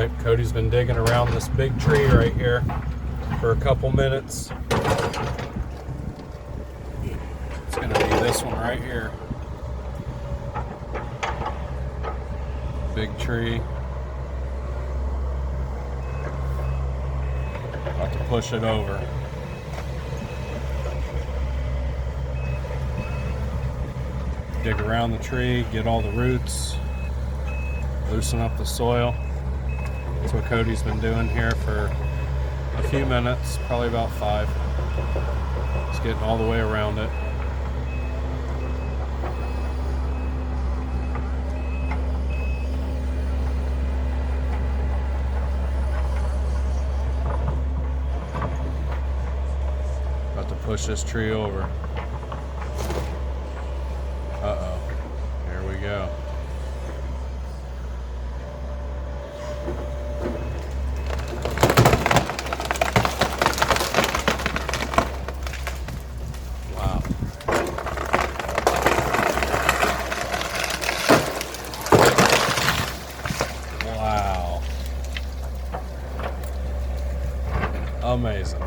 Alright, Cody's been digging around this big tree right here for a couple minutes. It's going to be this one right here. Big tree. About to push it over. Dig around the tree, get all the roots, loosen up the soil. That's what Cody's been doing here for a few minutes, probably about 5. Just getting all the way around it. About to push this tree over. Uh-oh. Here we go. Wow. Wow. Amazing.